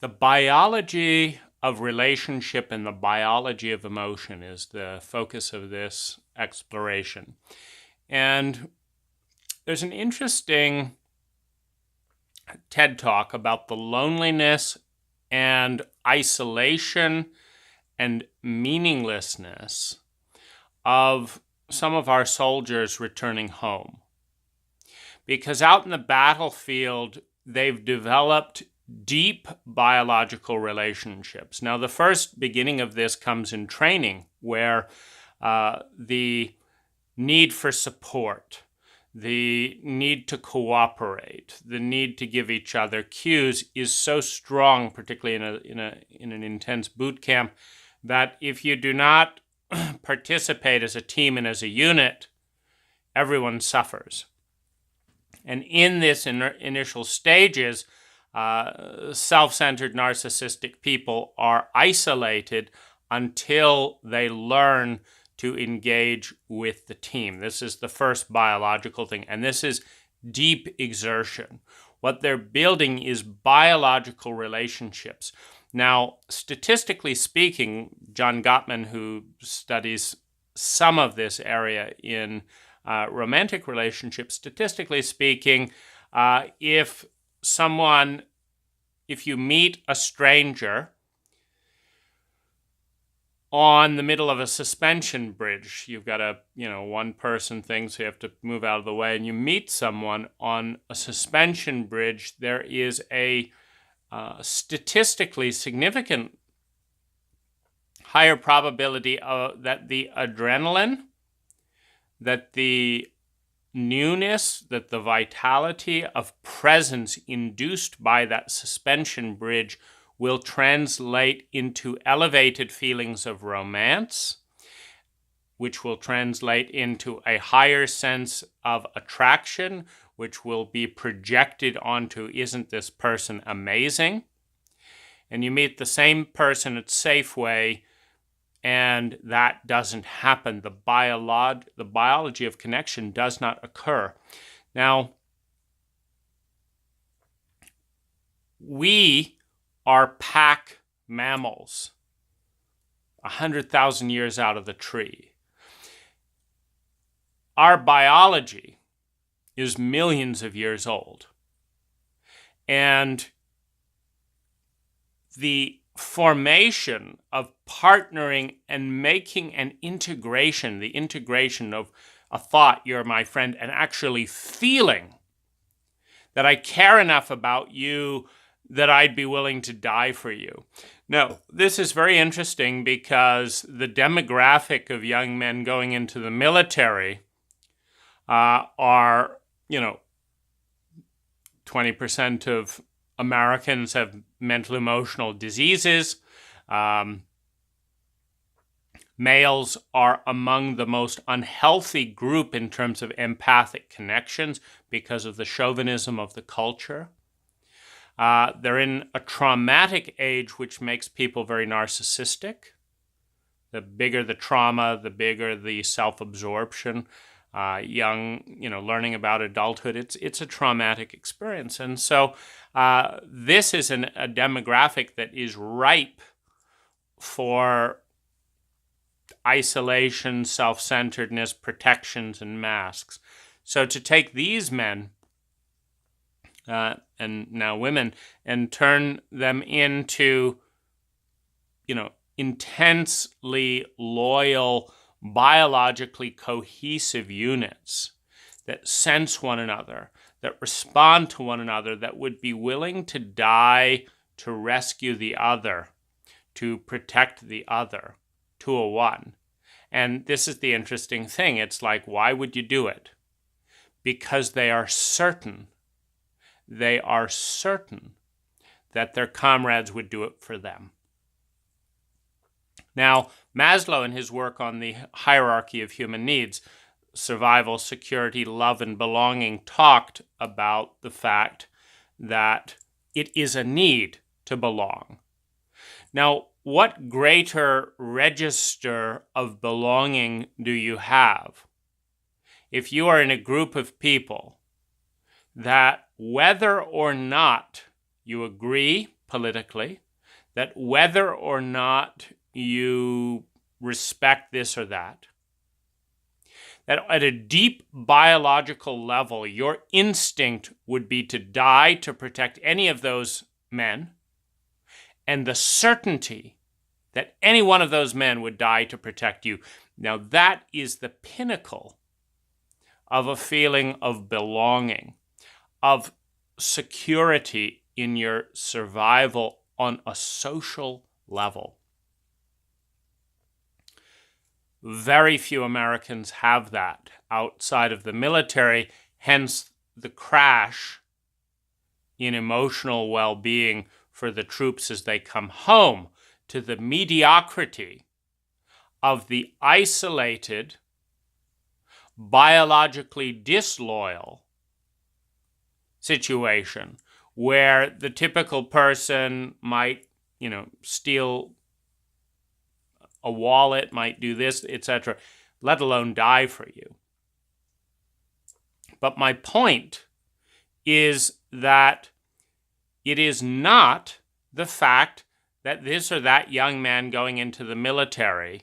The biology of relationship and the biology of emotion is the focus of this exploration. And there's an interesting TED Talk about the loneliness and isolation and meaninglessness of some of our soldiers returning home. Because out in the battlefield, they've developed deep biological relationships. Now, the first beginning of this comes in training, where the need for support, the need to cooperate, the need to give each other cues is so strong, particularly in an intense boot camp, that if you do not participate as a team and as a unit, everyone suffers. And in this initial stages, self-centered narcissistic people are isolated until they learn to engage with the team. This is the first biological thing, and this is deep exertion. What they're building is biological relationships. Now, statistically speaking, John Gottman, who studies some of this area in romantic relationships, statistically speaking, if you meet a stranger on the middle of a suspension bridge, you've got a one person thing, so you have to move out of the way, and you meet someone on a suspension bridge, there is a statistically significant higher probability that the adrenaline, that the newness, that the vitality of presence induced by that suspension bridge will translate into elevated feelings of romance, which will translate into a higher sense of attraction, which will be projected onto, isn't this person amazing? And you meet the same person at Safeway, and that doesn't happen. The biology of connection does not occur. Now, we are pack mammals, 100,000 years out of the tree. Our biology is millions of years old. And the formation of partnering and making an integration, the integration of a thought, you're my friend, and actually feeling that I care enough about you that I'd be willing to die for you. Now, this is very interesting because the demographic of young men going into the military are, 20% of Americans have mental emotional diseases. Males are among the most unhealthy group in terms of empathic connections because of the chauvinism of the culture. They're in a traumatic age, which makes people very narcissistic. The bigger the trauma, the bigger the self-absorption. Learning about adulthood, it's a traumatic experience. And so this is a demographic that is ripe for isolation, self-centeredness, protections, and masks. So to take these men, and now women, and turn them into, intensely loyal, biologically cohesive units that sense one another, that respond to one another, that would be willing to die to rescue the other, to protect the other, to a one. And this is the interesting thing. It's like, why would you do it? Because they are certain that their comrades would do it for them. Now, Maslow, in his work on the hierarchy of human needs, survival, security, love, and belonging, talked about the fact that it is a need to belong. Now, what greater register of belonging do you have if you are in a group of people that whether or not you agree politically, that whether or not you respect this or that at a deep biological level, your instinct would be to die to protect any of those men, and the certainty that any one of those men would die to protect you. Now, that is the pinnacle of a feeling of belonging, of security in your survival on a social level. Very few Americans have that outside of the military, hence the crash in emotional well-being for the troops as they come home to the mediocrity of the isolated, biologically disloyal situation where the typical person might, steal a wallet, might do this, etc., let alone die for you. But my point is that it is not the fact that this or that young man going into the military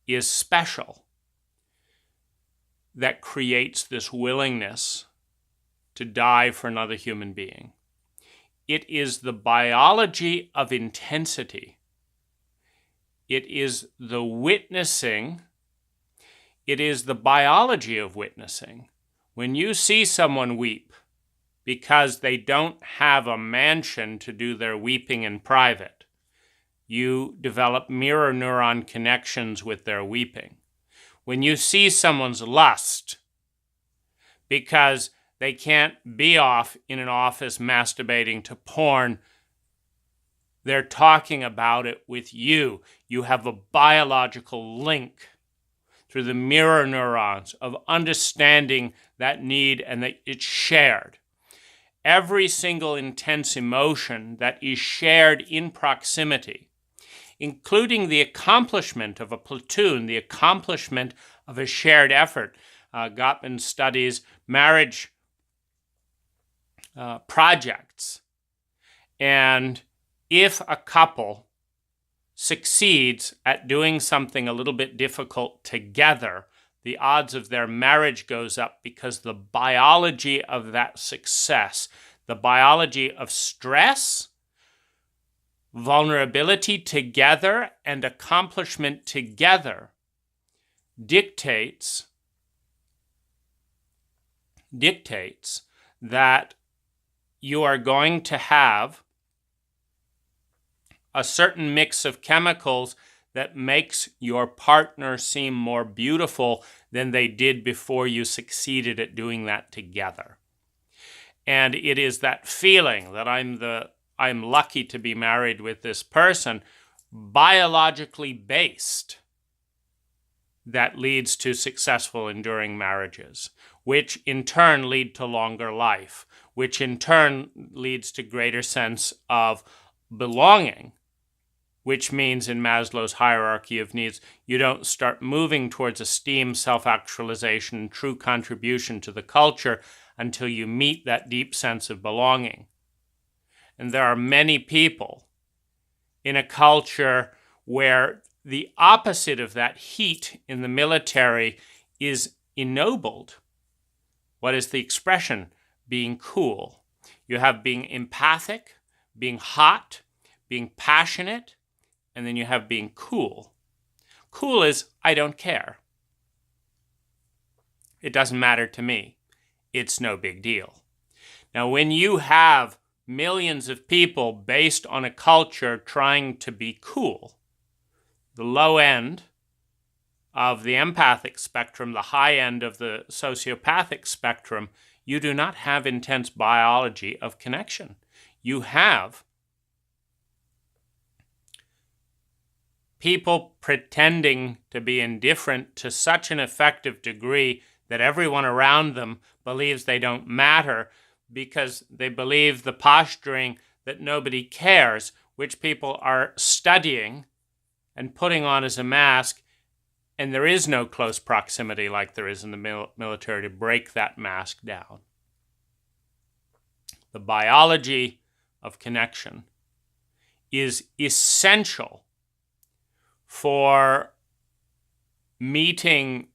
is special that creates this willingness to die for another human being. It is the biology of intensity. It is the witnessing. It is the biology of witnessing. When you see someone weep because they don't have a mansion to do their weeping in private, you develop mirror neuron connections with their weeping. When you see someone's lust because they can't be off in an office masturbating to porn, they're talking about it with you. You have a biological link through the mirror neurons of understanding that need and that it's shared. Every single intense emotion that is shared in proximity, including the accomplishment of a platoon, the accomplishment of a shared effort. Gottman studies marriage projects. And if a couple succeeds at doing something a little bit difficult together, the odds of their marriage goes up because the biology of that success, the biology of stress, vulnerability together, and accomplishment together dictates that you are going to have a certain mix of chemicals that makes your partner seem more beautiful than they did before you succeeded at doing that together. And it is that feeling that I'm lucky to be married with this person, biologically based, that leads to successful, enduring marriages, which in turn lead to longer life, which in turn leads to greater sense of belonging, which means in Maslow's hierarchy of needs, you don't start moving towards esteem, self-actualization, true contribution to the culture until you meet that deep sense of belonging. And there are many people in a culture where the opposite of that heat in the military is ennobled. What is the expression? Being cool. You have being empathic, being hot, being passionate, and then you have being cool. Cool is, I don't care. It doesn't matter to me. It's no big deal. Now, when you have millions of people based on a culture trying to be cool, the low end of the empathic spectrum, the high end of the sociopathic spectrum, you do not have intense biology of connection. You have people pretending to be indifferent to such an effective degree that everyone around them believes they don't matter because they believe the posturing that nobody cares, which people are studying and putting on as a mask, and there is no close proximity like there is in the military to break that mask down. The biology of connection is essential for meeting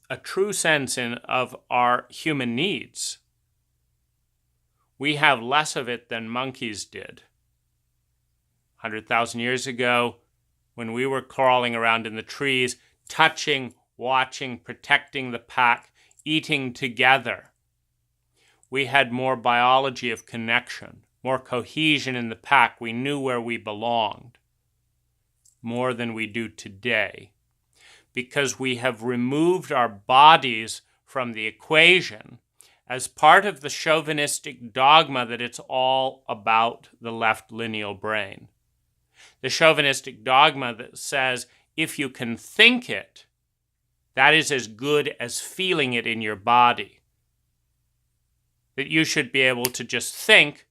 a true sense of our human needs. We have less of it than monkeys did. 100,000 years ago, when we were crawling around in the trees, touching, watching, protecting the pack, eating together, we had more biology of connection, more cohesion in the pack. We knew where we belonged, more than we do today, because we have removed our bodies from the equation as part of the chauvinistic dogma that it's all about the left lineal brain. The chauvinistic dogma that says if you can think it, that is as good as feeling it in your body. That you should be able to just think,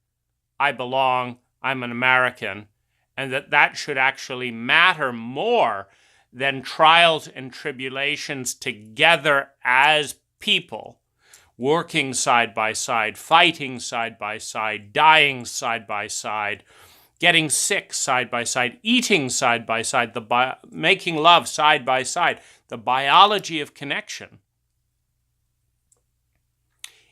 I belong, I'm an American, and that should actually matter more than trials and tribulations together as people, working side by side, fighting side by side, dying side by side, getting sick side by side, eating side by side, making love side by side. The biology of connection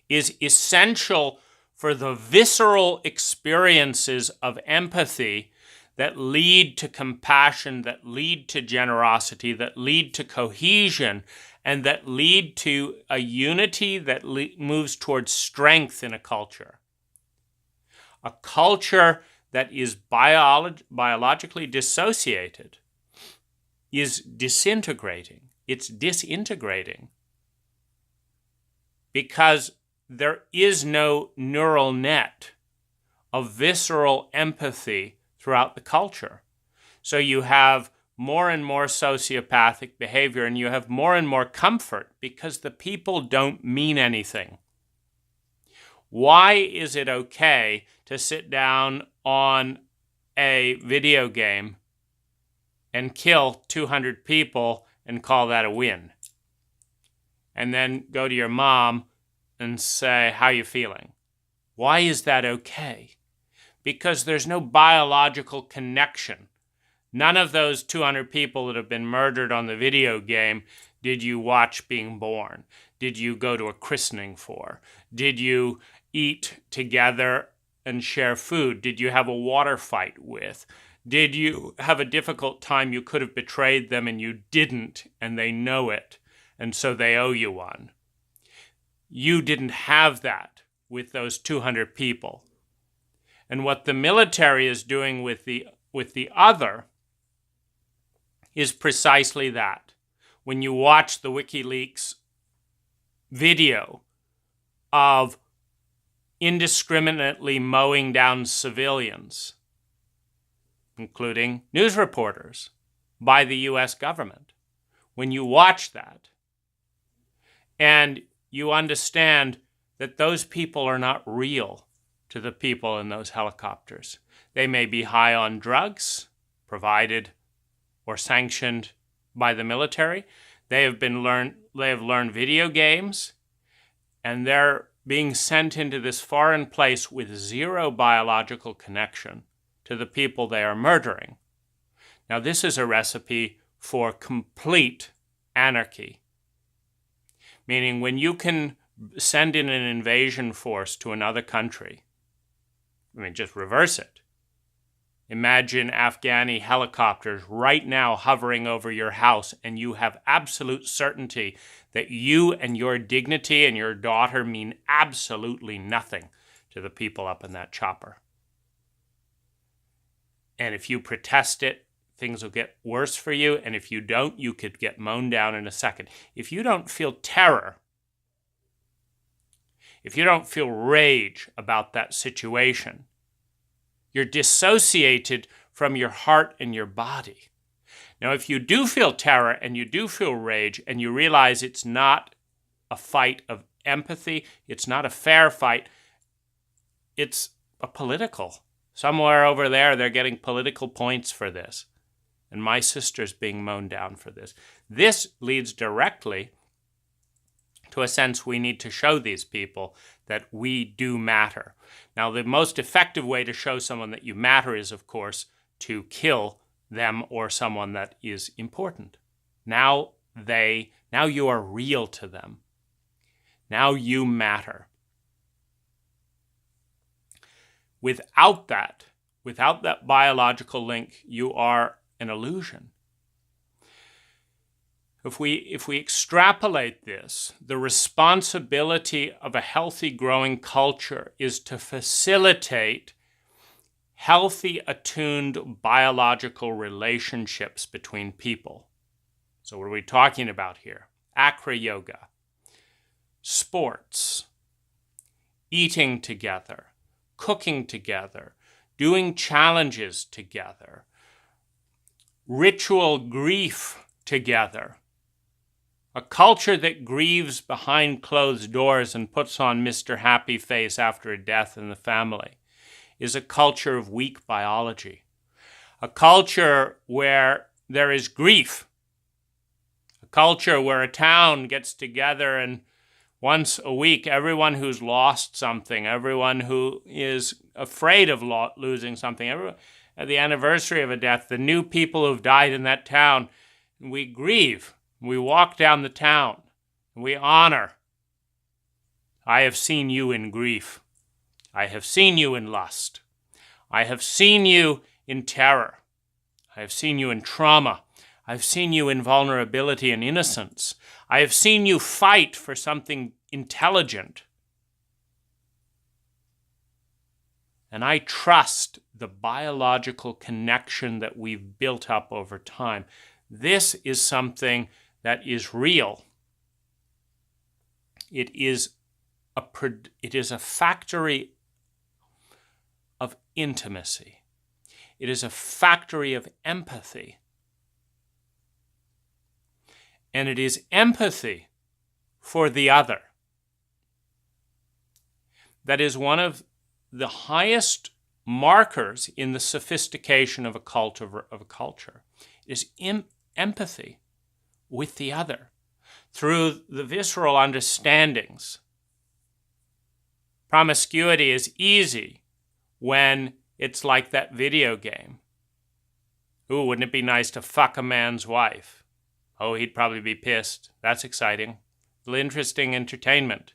is essential for the visceral experiences of empathy that lead to compassion, that lead to generosity, that lead to cohesion, and that lead to a unity that moves towards strength in a culture. A culture that is biologically dissociated is disintegrating. It's disintegrating because there is no neural net of visceral empathy throughout the culture. So you have more and more sociopathic behavior, and you have more and more comfort because the people don't mean anything. Why is it okay to sit down on a video game and kill 200 people and call that a win? And then go to your mom and say, how you feeling? Why is that okay? Because there's no biological connection. None of those 200 people that have been murdered on the video game did you watch being born. Did you go to a christening for? Did you eat together and share food? Did you have a water fight with? Did you have a difficult time? You could have betrayed them and you didn't, and they know it, and so they owe you one. You didn't have that with those 200 people. And what the military is doing with the other is precisely that. When you watch the WikiLeaks video of indiscriminately mowing down civilians, including news reporters, by the US government, when you watch that and you understand that those people are not real to the people in those helicopters. They may be high on drugs, provided or sanctioned by the military. They have learned video games, and they're being sent into this foreign place with zero biological connection to the people they are murdering. Now, this is a recipe for complete anarchy, meaning when you can send in an invasion force to another country, just reverse it. Imagine Afghani helicopters right now hovering over your house, and you have absolute certainty that you and your dignity and your daughter mean absolutely nothing to the people up in that chopper. And if you protest it, things will get worse for you, and if you don't, you could get mown down in a second. If you don't feel terror, if you don't feel rage about that situation, you're dissociated from your heart and your body. Now, if you do feel terror and you do feel rage and you realize it's not a fight of empathy, it's not a fair fight, it's a political. Somewhere over there, they're getting political points for this. And my sister's being mown down for this. This leads directly to a sense we need to show these people that we do matter. Now, the most effective way to show someone that you matter is, of course, to kill them or someone that is important. Now you are real to them. Now you matter. Without that biological link, you are an illusion. If we extrapolate this, the responsibility of a healthy, growing culture is to facilitate healthy, attuned biological relationships between people. So what are we talking about here? Acro yoga, sports, eating together, cooking together, doing challenges together, ritual grief together. A culture that grieves behind closed doors and puts on Mr. Happy Face after a death in the family is a culture of weak biology. A culture where there is grief. A culture where a town gets together and once a week, everyone who's lost something, everyone who is afraid of losing something, at the anniversary of a death, the new people who've died in that town, we grieve. We walk down the town. We honor. I have seen you in grief. I have seen you in lust. I have seen you in terror. I have seen you in trauma. I've seen you in vulnerability and innocence. I have seen you fight for something intelligent. And I trust the biological connection that we've built up over time. This is something that is real. It is a factory of intimacy. It is a factory of empathy. And it is empathy for the other. That is one of the highest markers in the sophistication of a culture. It is empathy with the other through the visceral understandings. Promiscuity is easy when it's like that video game. Ooh, wouldn't it be nice to fuck a man's wife? Oh, he'd probably be pissed. That's exciting. Interesting entertainment.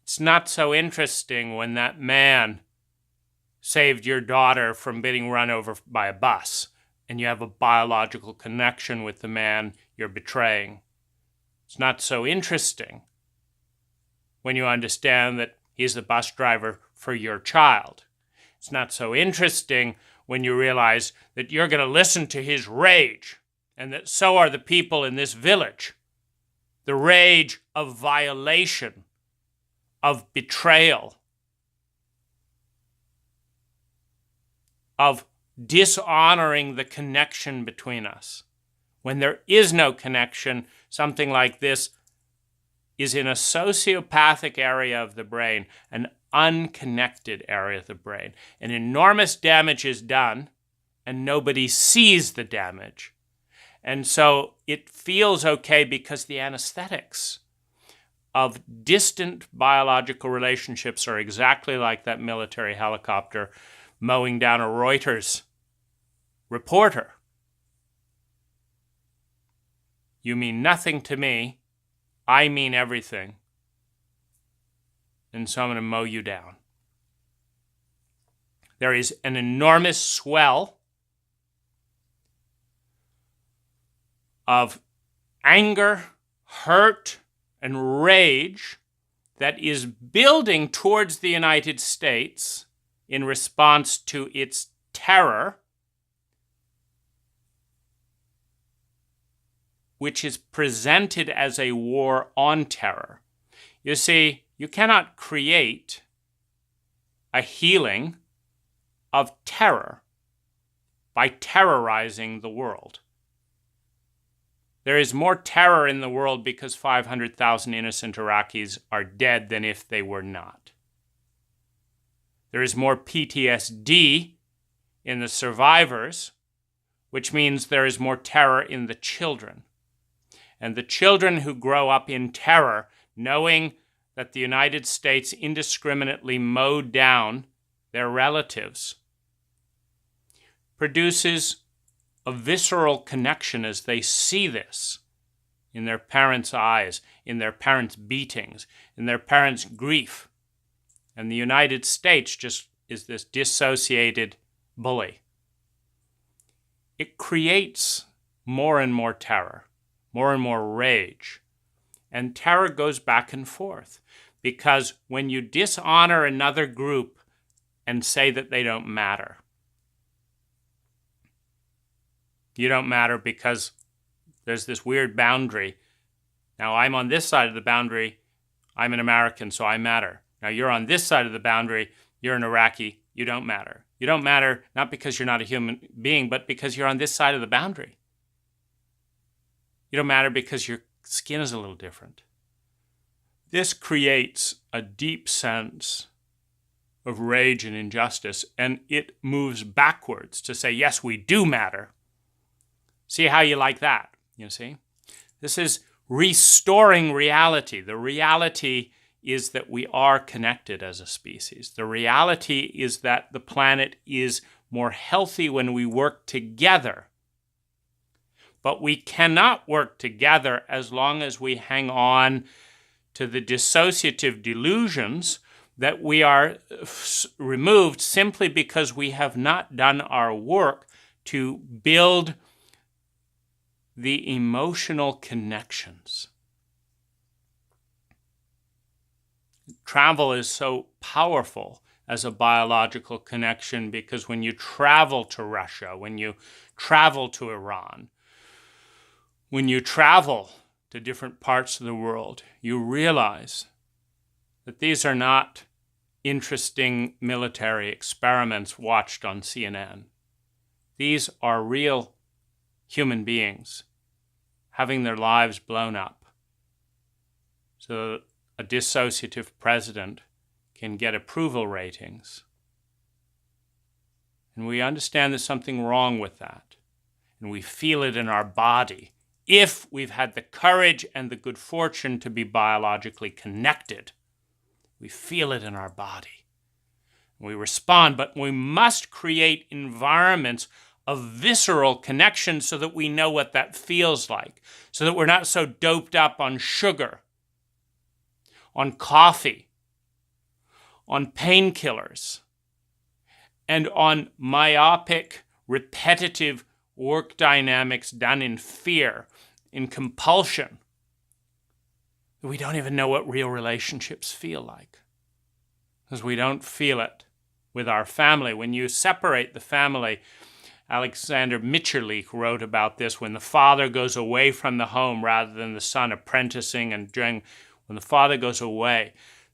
It's not so interesting when that man saved your daughter from being run over by a bus and you have a biological connection with the man you're betraying. It's not so interesting when you understand that he's the bus driver for your child. It's not so interesting when you realize that you're going to listen to his rage and that so are the people in this village. The rage of violation, of betrayal, of dishonoring the connection between us. When there is no connection, something like this is in a sociopathic area of the brain, an unconnected area of the brain. An enormous damage is done, and nobody sees the damage. And so it feels okay because the anesthetics of distant biological relationships are exactly like that military helicopter mowing down a Reuters reporter. You mean nothing to me. I mean everything. And so I'm going to mow you down. There is an enormous swell of anger, hurt, and rage that is building towards the United States in response to its terror, which is presented as a war on terror. You see, you cannot create a healing of terror by terrorizing the world. There is more terror in the world because 500,000 innocent Iraqis are dead than if they were not. There is more PTSD in the survivors, which means there is more terror in the children. And the children who grow up in terror, knowing that the United States indiscriminately mowed down their relatives, produces a visceral connection as they see this in their parents' eyes, in their parents' beatings, in their parents' grief. And the United States just is this dissociated bully. It creates more and more terror, more and more rage. And terror goes back and forth, because when you dishonor another group and say that they don't matter, you don't matter because there's this weird boundary. Now, I'm on this side of the boundary. I'm an American, so I matter. Now, you're on this side of the boundary. You're an Iraqi. You don't matter. You don't matter not because you're not a human being, but because you're on this side of the boundary. You don't matter because your skin is a little different. This creates a deep sense of rage and injustice, and it moves backwards to say, yes, we do matter. See how you like that, you see? This is restoring reality. The reality is that we are connected as a species. The reality is that the planet is more healthy when we work together. But we cannot work together as long as we hang on to the dissociative delusions that we are removed simply because we have not done our work to build the emotional connections. Travel is so powerful as a biological connection because when you travel to Russia, when you travel to Iran, when you travel to different parts of the world, you realize that these are not interesting military experiments watched on CNN. These are real human beings having their lives blown up so that a dissociative president can get approval ratings. And we understand there's something wrong with that. And we feel it in our body if we've had the courage and the good fortune to be biologically connected. We feel it in our body. We respond, but we must create environments of visceral connection so that we know what that feels like, so that we're not so doped up on sugar, on coffee, on painkillers, and on myopic, repetitive work dynamics done in fear, in compulsion. We don't even know what real relationships feel like because we don't feel it with our family. When you separate the family, Alexander Mitscherlich wrote about this, when the father goes away from the home rather than the son apprenticing and doing. When the father goes away,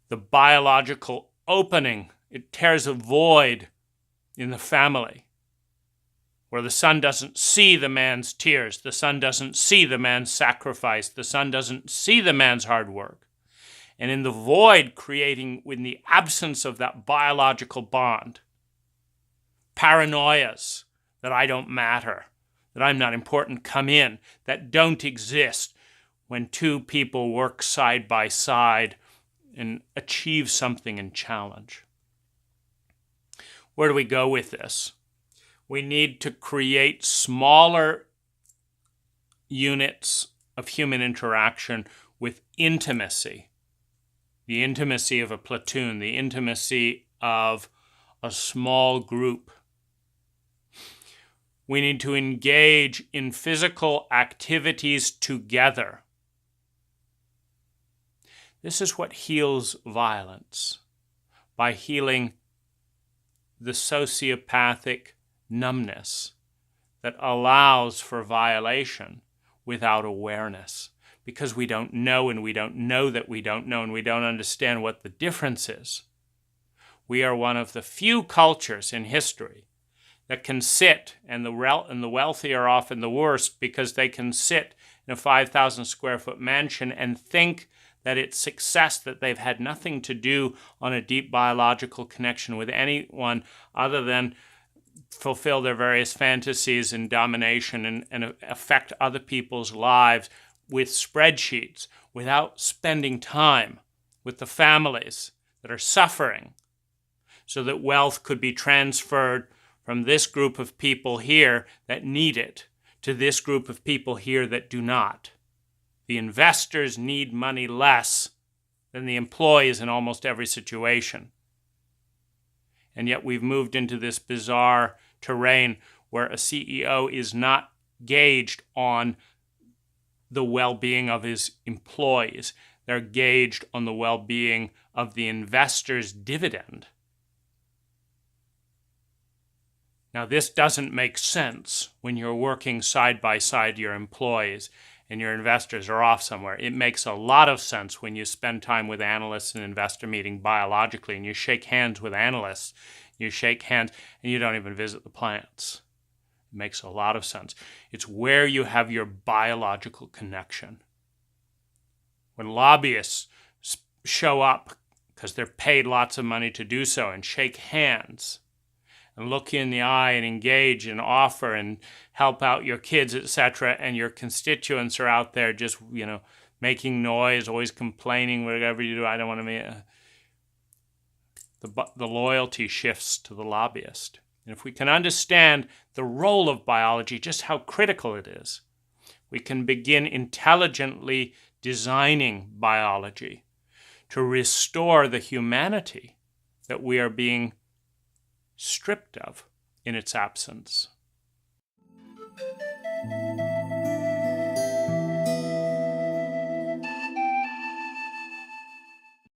the biological opening, it tears a void in the family where the son doesn't see the man's tears, the son doesn't see the man's sacrifice, the son doesn't see the man's hard work. And in the void creating, in the absence of that biological bond, paranoias that I don't matter, that I'm not important come in, that don't exist when two people work side by side and achieve something and challenge. Where do we go with this? We need to create smaller units of human interaction with intimacy. The intimacy of a platoon, the intimacy of a small group. We need to engage in physical activities together. This is what heals violence, by healing the sociopathic numbness that allows for violation without awareness, because we don't know, and we don't know that we don't know, and we don't understand what the difference is. We are one of the few cultures in history that can sit, and the wealthy are often the worst because they can sit in a 5,000 square foot mansion and think that it's success, that they've had nothing to do on a deep biological connection with anyone other than fulfill their various fantasies and domination and affect other people's lives with spreadsheets without spending time with the families that are suffering so that wealth could be transferred from this group of people here that need it to this group of people here that do not. The investors need money less than the employees in almost every situation. And yet we've moved into this bizarre terrain where a CEO is not gauged on the well-being of his employees. They're gauged on the well-being of the investor's dividend. Now, this doesn't make sense when you're working side by side your employees and your investors are off somewhere. It makes a lot of sense when you spend time with analysts in an investor meeting biologically and you shake hands with analysts. You shake hands and you don't even visit the plants. It makes a lot of sense. It's where you have your biological connection. When lobbyists show up because they're paid lots of money to do so and shake hands and look you in the eye and engage and offer and help out your kids, etc., and your constituents are out there just, making noise, always complaining, whatever you do, I don't want to be... The loyalty shifts to the lobbyist. And if we can understand the role of biology, just how critical it is, we can begin intelligently designing biology to restore the humanity that we are being stripped of in its absence.